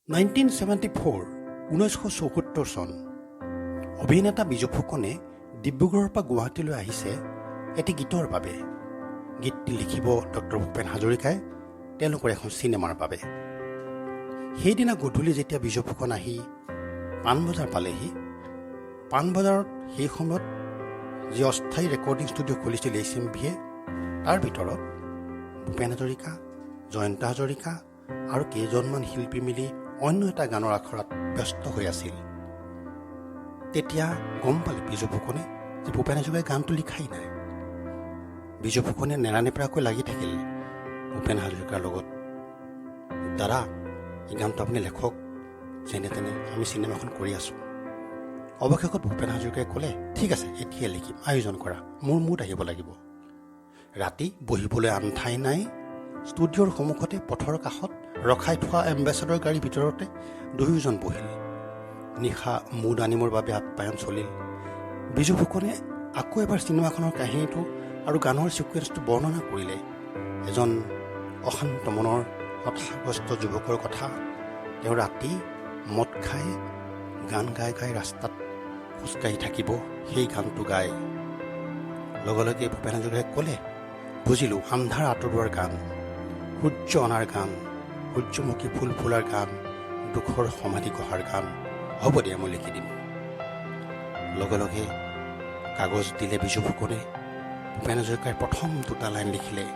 1974 চন অভিনেতা বিজু ফুকনে ডিব্ৰুগড়ৰ পৰা গুৱাহাটীলৈ আহিছে এটি গীতৰ বাবে। গীতটি লিখিব ডক্টৰ ভূপেন হাজৰিকাই তেওঁলোকৰ এখন চিনেমাৰ বাবে। সেইদিনা গধূলি যেতিয়া বিজু ফুকন আহি পাণবজাৰ পালেহি, পাণবজাৰত সেই সময়ত যি অস্থায়ী ৰেকৰ্ডিং ষ্টুডিঅ' খুলিছিল HMVয়ে, তাৰ ভিতৰত ভূপেন হাজৰিকা, জয়ন্ত হাজৰিকা আৰু কেইজনমান শিল্পী মিলি অন্য এটা গানৰ আখৰাত ব্যস্ত হৈ আছিল। তেতিয়া গম পালে বিজু ফুকনে যে ভূপেন হাজৰিকাই গানটো লিখাই নাই। বিজু ফুকনে নেৰানেপেৰাকৈ লাগি থাকিল ভূপেন হাজৰিকাৰ লগত। দাদা, এই গানটো আপুনি লেখক, যেনে তেনে আমি চিনেমাখন কৰি আছোঁ। অৱশেষত ভূপেন হাজৰিকাই ক'লে, ঠিক আছে, এতিয়াই লিখিম, আয়োজন কৰা, মোৰ মুড আহিব লাগিব। ৰাতি বহিবলৈ আন ঠাই নাই, ষ্টুডিঅ'ৰ সন্মুখতে পথৰ কাষত ৰখাই থোৱা এম্বেচাডৰ গাড়ীৰ ভিতৰতে দুয়োজন বহিল। নিশা মুড আনিমৰ বাবে আপ্যায়ন চলিল। বিজু ফুকনে আকৌ এবাৰ চিনেমাখনৰ কাহিনীটো আৰু গানৰ ছিকুৱেঞ্চটো বৰ্ণনা কৰিলে। এজন অশান্ত মনৰ হতাশাগ্ৰস্ত যুৱকৰ কথা। তেওঁ ৰাতি মদ খাই গান গাই গাই ৰাস্তাত খোজকাঢ়ি থাকিব, সেই গানটো গায়। লগে লগে ভূপেন হাজৰিকাই ক'লে, বুজিলোঁ, আন্ধাৰ আঁতৰোৱাৰ গান, সূৰ্য অনাৰ গান, সূৰ্যমুখী ফুল ফুলাৰ গান, দুখৰ সমাধি গঢ়াৰ গান, হ'ব দিয়া মই লিখি দিম। লগে লগে কাগজ দিলে বিজু ফুকনে। ভূপেন হাজৰিকাৰ প্ৰথম দুটা লাইন লিখিলে,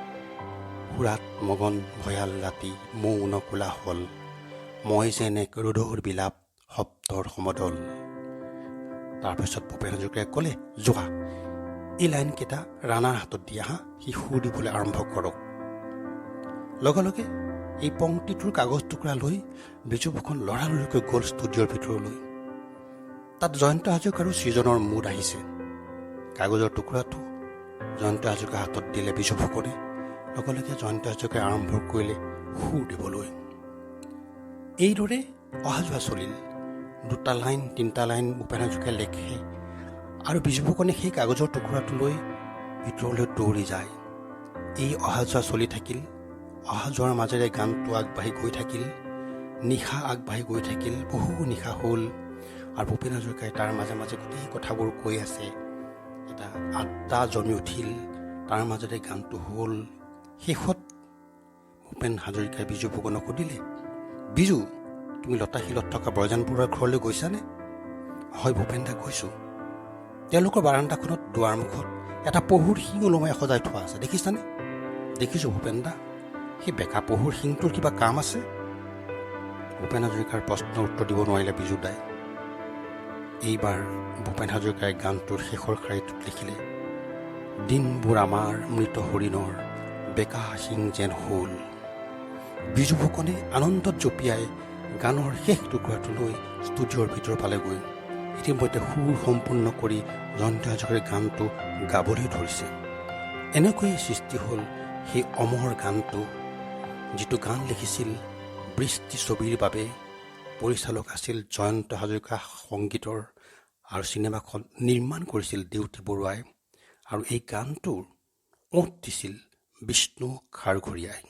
সুৰাত মগন ভয়াল ৰাতি মৌন কোলাহল, মই যেনে ৰ'দৰ বিলাপ শব্দৰ সমদল। তাৰপিছত ভূপেন হাজৰিকাই ক'লে, যোৱা, এই লাইনকেইটা ৰাণাৰ হাতত দিয়া হা, সি সুৰ দিবলৈ আৰম্ভ কৰক। লগে লগে এই পংক্তিটোৰ কাগজ টুকুৰা লৈ বিজু ফুকন লৰালৰিকৈ গ'ল ষ্টুডিঅ'ৰ ভিতৰলৈ। তাত জয়ন্ত হাজৰিকাৰো সৃজনৰ মুড আহিছে। কাগজৰ টুকুৰাটো জয়ন্ত হাজৰিকাৰ হাতত দিলে বিজু ফুকনে। লগে লগে জয়ন্ত হাজৰিকাই আৰম্ভ কৰিলে সুৰ দিবলৈ। এইদৰে অহা যোৱা চলিল। দুটা লাইন, তিনিটা লাইন ভূপেন হাজৰিকাই লেখে আৰু বিজু ফুকনে সেই কাগজৰ টুকুৰাটো লৈ ভিতৰলৈ দৌৰি যায়। এই অহা যোৱা চলি থাকিল। অহা যোৱাৰ মাজেৰে গানটো আগবাঢ়ি গৈ থাকিল। নিশা আগবাঢ়ি গৈ থাকিল, বহু নিশা হ'ল আৰু ভূপেন হাজৰিকাই তাৰ মাজে মাজে গোটেই কথাবোৰ কৈ আছে। এটা আড্ডা জমি উঠিল, তাৰ মাজতে গানটো হ'ল। শেষত ভূপেন হাজৰিকাই বিজু ফুকনক সুধিলে, বিজু, তুমি লতাশিলত থকা ব্ৰজান বৰুৱাৰ ঘৰলৈ গৈছানে? হয় ভূপেন দা, গৈছোঁ। তেওঁলোকৰ বাৰাণ্ডাখনত দুৱাৰমুখত এটা পহুৰ শিং ওলোমাই সজাই থোৱা আছে, দেখিছানে? দেখিছোঁ ভূপেন দা। সেই বেকা পহুৰ শিংটোৰ কিবা কাম আছে? ভূপেন হাজৰিকাৰ প্ৰশ্নৰ উত্তৰ দিব নোৱাৰিলে বিজু দাই। এইবাৰ ভূপেন হাজৰিকাই গানটোৰ শেষৰ শাৰীটোত লিখিলে, দিনবোৰ আমাৰ মৃত হৰিণৰ বেকা শিং যেন হ'ল। বিজু ফুকনে আনন্দত জঁপিয়াই গানৰ শেষ টুকুৰাটো লৈ ষ্টুডিঅ'ৰ ভিতৰ পালেগৈ। ইতিমধ্যে সুৰ সম্পূৰ্ণ কৰি জয়ন্ত হাজৰিকাই গানটো গাবলৈ ধৰিছে। এনেকৈয়ে সৃষ্টি হ'ল সেই অমৰ গানটো, যিটো গান লিখিছিল বৃষ্টি ছবিৰ বাবে। পৰিচালক আছিল জয়ন্ত হাজৰিকা সংগীতৰ আৰু চিনেমাখন নিৰ্মাণ কৰিছিল দেউতি বৰুৱাই আৰু এই গানটোৰ ওঁঠ দিছিল বিষ্ণু খাৰঘৰীয়াই।